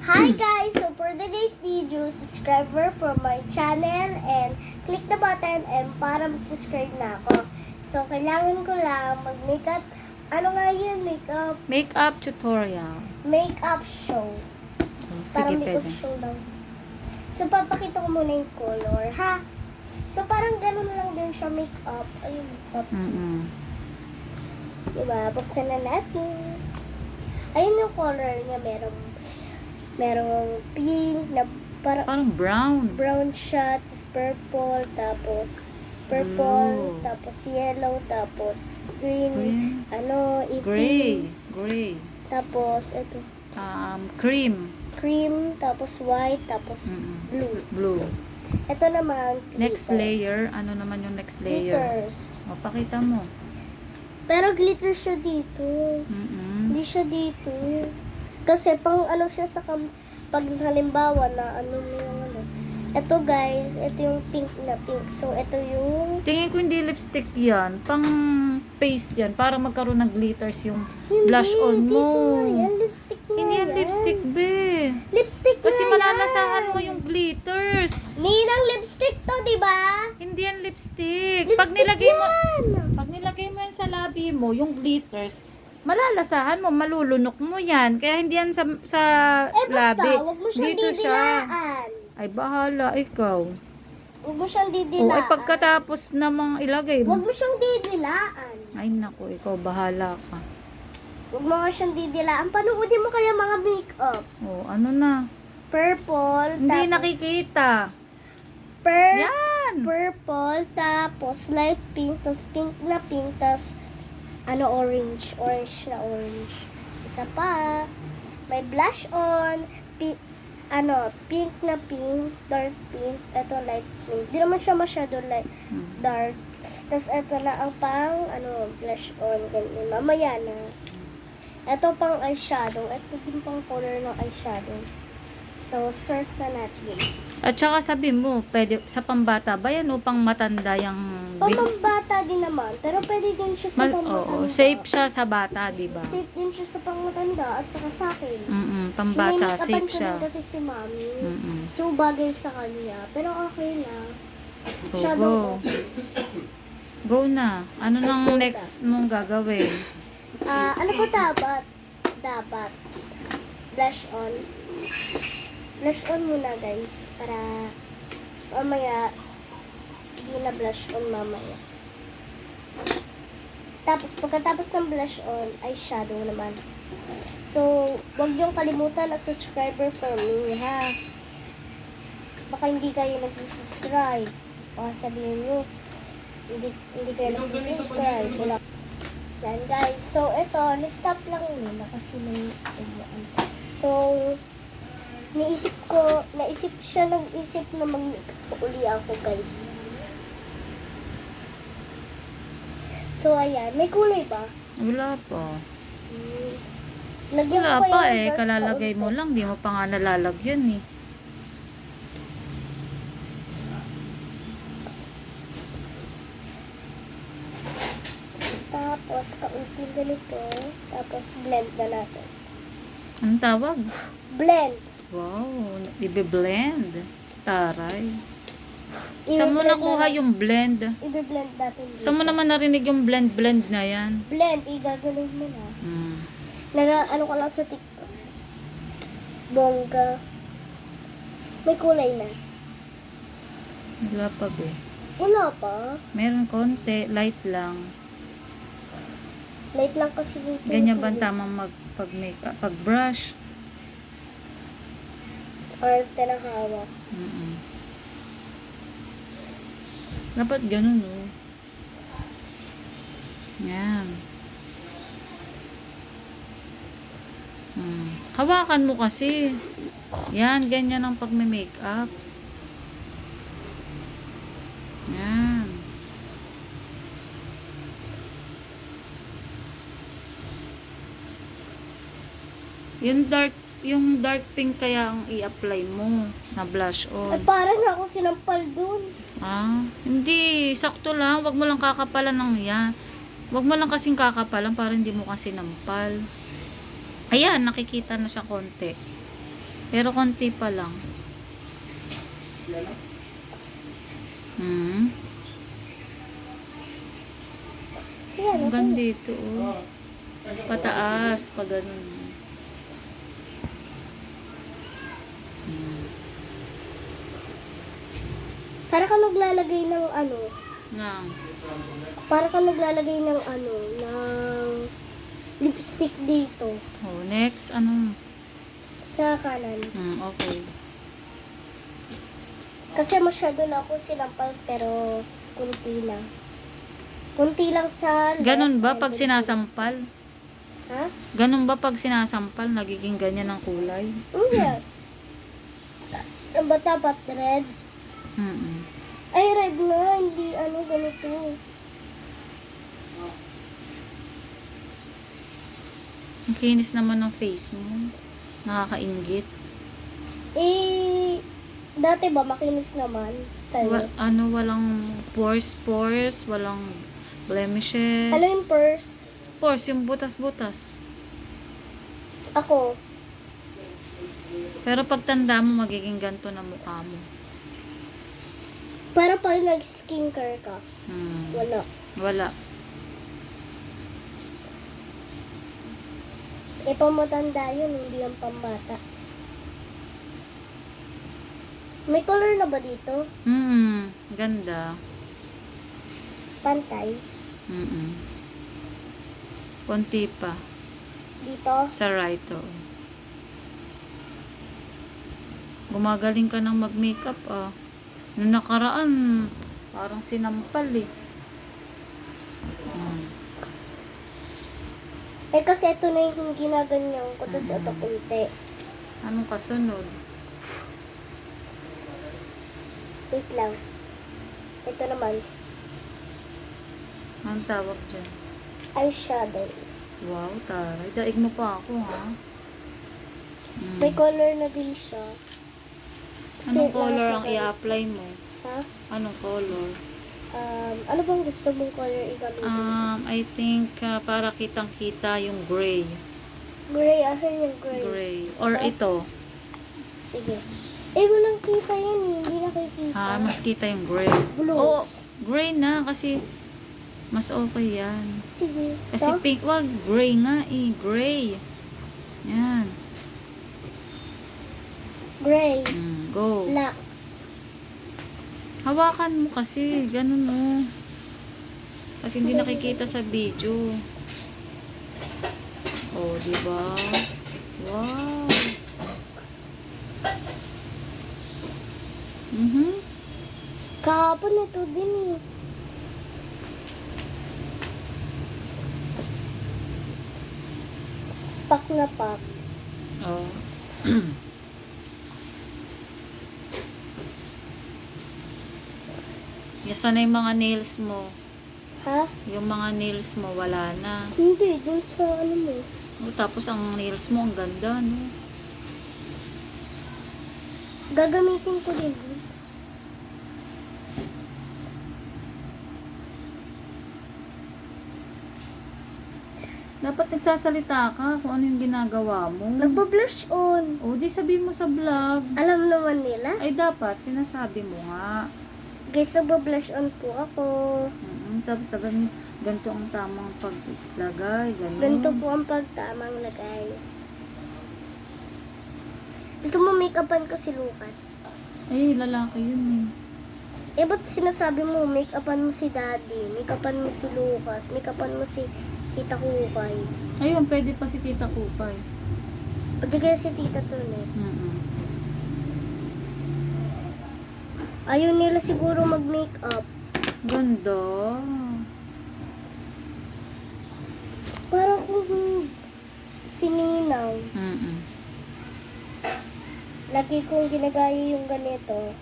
Hi guys! So for today's video, subscriber for my channel and click the button and para mag-subscribe na ako. So kailangan ko lang mag-makeup. Ano nga yun? Makeup tutorial. Makeup show. Sige, Parang makeup pwede. show lang. So papakita ko muna yung color, ha? So parang ganun lang din siya makeup. Ayun, makeup. Diba? Buksan na natin. Ayun yung color niya. Merong pink na Parang brown. brown siya, tapos purple, Blue. tapos yellow, tapos green, Green. itim. Gray. Tapos ito, Cream. cream, tapos white, tapos blue. Blue. So, ito naman, Next glitter. layer. Ano naman yung next layer? Glitters. O, pakita mo. Pero glitter siya dito. Hindi siya dito. Kasi pang ano siya sa pag halimbawa na ano mo yung ano. Ito guys, ito yung pink na pink. So ito yung Tingin ko hindi lipstick yan. Pang face yan. Para magkaroon ng glitters yung blush on mo. Dito nga yan, lipstick nga Hindi yan lipstick, be. Lipstick Kasi nga malalasahan mo yung glitters. Ninang lipstick to, di ba? Hindi yan lipstick. Lipstick yan. Pag nilagay mo yan sa labi mo, yung glitters, malalasahan mo, malulunok mo yan. Kaya hindi yan sa Eh basta, labi. wag mo siyang Dito siya. didilaan. Ay, bahala, ikaw. Wag mo siyang O, didilaan. ay pagkatapos namang ilagay Wag mo. mo siyang didilaan. Ay, naku, ikaw, bahala ka. Wag mo nga siyang didilaan. Panoodin mo kaya mga makeup. O, ano na? Purple, Hindi tapos nakikita. Yan! purple, tapos light pink, tapos pink na pink, tapos orange na orange. Isa pa, may blush on, pink na pink, dark pink, ito light pink. Di naman siya masyado light, dark. Tapos ito na ang blush on, ganyan. Mamaya na. Ito pang eyeshadow, ito din pang color ng eyeshadow. So, start na natin. At saka sabi mo, pwede, sa pambata ba yan o pang matanda yung... Pamambata din naman, pero pwede din siya sa pangmatanda. Oo, safe siya sa bata, di ba? Safe din siya sa pangmatanda at saka sa akin. Pambata, Minimake-upan safe ko siya. din kasi si mami. Mm-mm. So, bagay sa kanya. Pero okay na. Oh, Shadow go. ko. Go na. Ano nang next mong gagawin? Ano pa dapat? Dapat. Blush on. Blush on muna guys. Para mamaya hindi na blush on mamaya. Tapos pagkatapos ng blush on, eyeshadow naman. So, wag niyong kalimutan na subscriber for me, ha? Baka hindi kayo nagsusubscribe. Baka sabihin niyo, hindi kayo nagsusubscribe. Wala. Yan guys. So, ito, na-stop lang nila kasi may So, nag-isip na mag-makeup uli ako guys. So, ayan. May kulay ba? Wala pa. Lagyan Wala ko pa yung dark Kalalagay mo kaunti. lang. Di mo pa nga nalalagyan eh. Tapos, kaunting ganito. Tapos, blend na natin. Anong tawag? Blend. Wow. Ibe-blend. Taray. Saan mo I-blend nakuha na- yung blend? I-blend natin dito. Saan mo naman narinig yung blend na yan? Blend, igaganon mo na. Hmm. Ano ko lang sa TikTok. Bongga. May kulay na. Wala pa be. Wala pa. Meron konti. Light lang. Light lang kasi dito. Ganyan ba ang tamang pag-makeup? Pag-brush? Or na hawak. Dapat ganun, oh. Yan. Hawakan mo kasi. Yan, ganyan ang pag-makeup. Yan. Yung dark pink kaya ang i-apply mo na blush Ay, on. parang ako sinampal dun. Hindi. Sakto lang. Wag mo lang kakapalan ng yan. Wag mo lang kasing kakapalan para hindi mo kasi nampal. Ayan, nakikita na siya konti. Pero konti pa lang. Hmm. Yan, Hanggang dito, oh. Pataas, pa ganun. Hmm. Para ka naglalagay ng ano, Nga. para ka naglalagay ng ano, ng lipstick dito, Oh, next, ano? sa kanan. Okay. Kasi masyado na ako sinampal, pero kunti lang. Kunti lang sa left. Ganun ba and pag kunti- sinasampal? Ha? Ganun ba pag sinasampal, nagiging ganyan ang kulay? Yes. Ano ba dapat? Red? Mm. Ay, red na. Hindi ano, ganito. Ang kinis naman ng face mo. Nakakaingit. Eh, dati ba makinis naman sa'yo? Walang pores, walang blemishes. Ano yung purse? Pores, yung butas-butas. Ako, Pero pag tanda mo, magiging ganito na mukha mo. para pag nag-skincare ka, wala. Wala. Eh, pamatanda yun, hindi yung pambata. May color na ba dito? Ganda. Pantay. Konti pa. Dito. Sa right, oh. Gumagaling ka ng mag-makeup, ah. Nung nakaraan, parang sinampal, eh. Eh, kasi ito na yung ginaganyan ko, tapos ito kunti. Anong kasunod? Wait lang. Ito naman, Anong tawag dyan? eyeshadow. Wow, taray. Daig mo pa ako, ha? May color na din siya. Anong color ang lahat na- i-apply mo? Ha? Anong color? Ano bang gusto mong color igamitin? I think para kitang-kita yung gray. Gray, asan yung gray? Gray. Or ito. Sige. Eh, walang kita yan eh. Hindi nakikita. Mas kita yung gray. Blue. Oh, gray na kasi mas okay yan. Sige. Kasi Ito? pink, wag gray nga eh. Gray. Yan. Gray. Go. Black. Hawakan mo kasi. Ganun mo. Kasi hindi nakikita sa video. Oh, diba? Wow. Kahapon ito din eh. Pak na pak. Oh. Yasa na yung mga nails mo. Ha? Yung mga nails mo, wala na. Hindi, dun sa ano mo. Oh, tapos ang nails mo, ang ganda, no? Gagamitin ko din. Dapat nagsasalita ka kung ano yung ginagawa mo. Nagpa-blush on. O, di sabihin mo sa vlog. Alam naman nila. Ay, dapat, sinasabi mo nga. Guys, nagpa-blush on po ako. Tapos sabihin mo, ganito ang tamang paglagay, gano'n. Ganito po ang pagtamang lagay. Gusto mo make-upan ko si Lucas? Ay, lalaki yun Eh, ba't sinasabi mo, make-upan mo si Daddy, make-upan mo si Lucas, make-upan mo si Tita Kukay. Ayun, pwede pa si Tita Kupay. Pwede kaya si Tita Tunet. Ayaw nila siguro mag-make-up. Ganda. Parang kung si Ninang, lagi kong ginagaya yung ganito.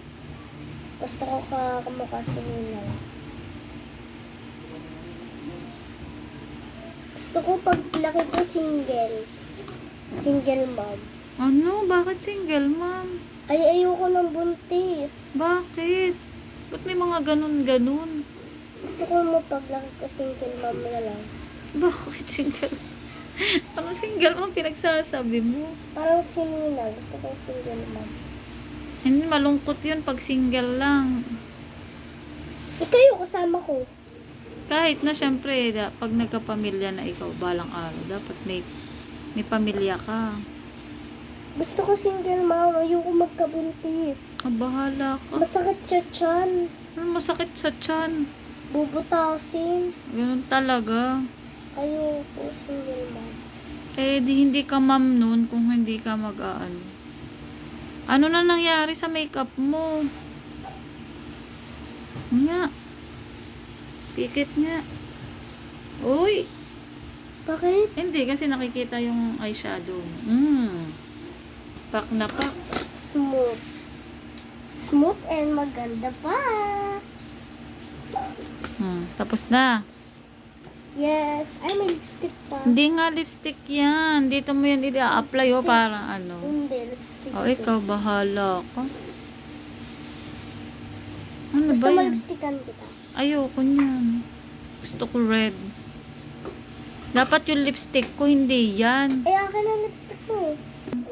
Gusto ko kamukha si Ninang. Gusto ko pag laki ko single. Single mom. Ano? Bakit single, ma'am? Ay, ayoko ng buntis. Bakit? Ba't may mga ganun-ganun? Gusto ko mo pag laki ko single mom na lang. Bakit single? Ang single mo, pinagsasabi mo. Parang si Nina. Gusto ko single mom. Hindi, malungkot yun pag single lang. Ikaw yung kasama ko. Kahit na syempre, pag nagkapamilya na ikaw, balang araw, dapat may pamilya ka. Gusto ko single mom. Ayoko magkabuntis. Bahala ka. Masakit sa tiyan. Ano masakit sa tiyan? Bubutasin. Ganun talaga. Ayoko single mom. Eh, di hindi ka ma'am nun kung hindi ka mag-aano. Ano na nangyari sa makeup mo? Nga. Pikit nga. Uy! Bakit? Hindi, kasi nakikita yung eyeshadow mo. Pak na pak. Smooth. Smooth and maganda pa. Tapos na. Yes. Ay, may lipstick pa. Hindi nga lipstick yan. Dito mo yan i-apply para ano. Hindi, lipstick. O, ikaw, bahala ka. Ano Gusto ba mo yan? lipstickan kita? Ayoko niyan. Gusto ko red. Dapat yung lipstick ko, hindi yan. Eh, akin ang lipstick mo.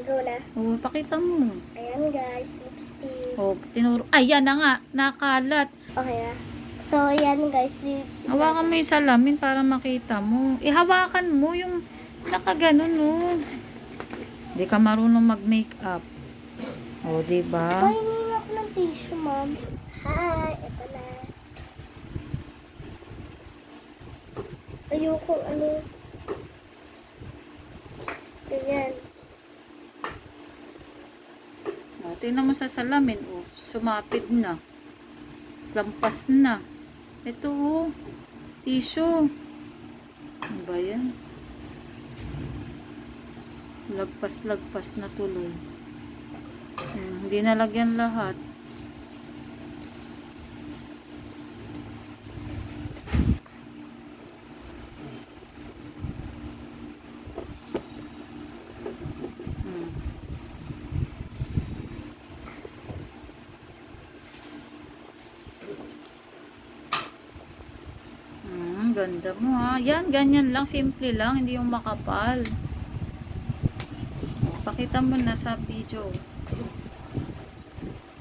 Go na. O, pakita mo. Ayan guys, lipstick. O, tinuro. Ayan na nga. Nakalat. Okay na. So, ayan guys, lipstick. Hawakan mo yung salamin para makita mo. Ihawakan mo yung nakaganon, no. Hindi ka marunong mag-makeup. O, diba? Pahingin ako ng tissue, ma'am. Hi, ito na. Ayoko, ano. Ganyan. O, tingnan mo sa salamin. O, sumapid na. Lampas na. Ito, o. Tissue. Ano ba yan? Lagpas na tuloy. Hindi nalagyan lahat. Ganda mo ha. Yan, ganyan lang. Simple lang. Hindi yung makapal. Pakita mo na sa video.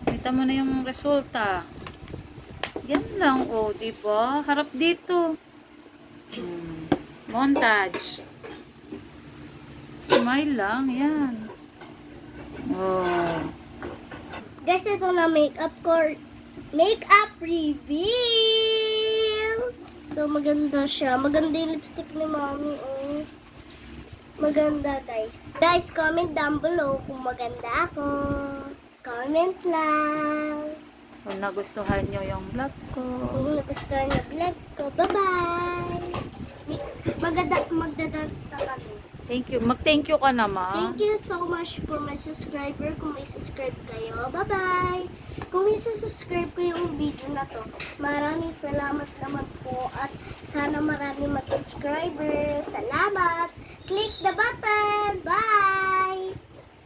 Pakita mo na yung resulta. Yan lang. O, diba? Harap dito. Montage. Smile lang. Yan. Oh. Guys, ito na makeup ko. Makeup reveal! So, maganda siya. Maganda yung lipstick ni Mommy. Oh. Maganda, guys. Guys, comment down below kung maganda ako. Comment lang. Kung nagustuhan nyo yung vlog ko. Kung nagustuhan na vlog ko. Bye-bye! Magda-dance na kami. Thank you. Mag-thank you ka naman. Thank you so much for my subscriber. Kung may subscribe kayo, bye-bye! Kung may subscribe ko yung video na to, maraming salamat naman po at sana maraming mag-subscriber. Salamat! Click the button! Bye!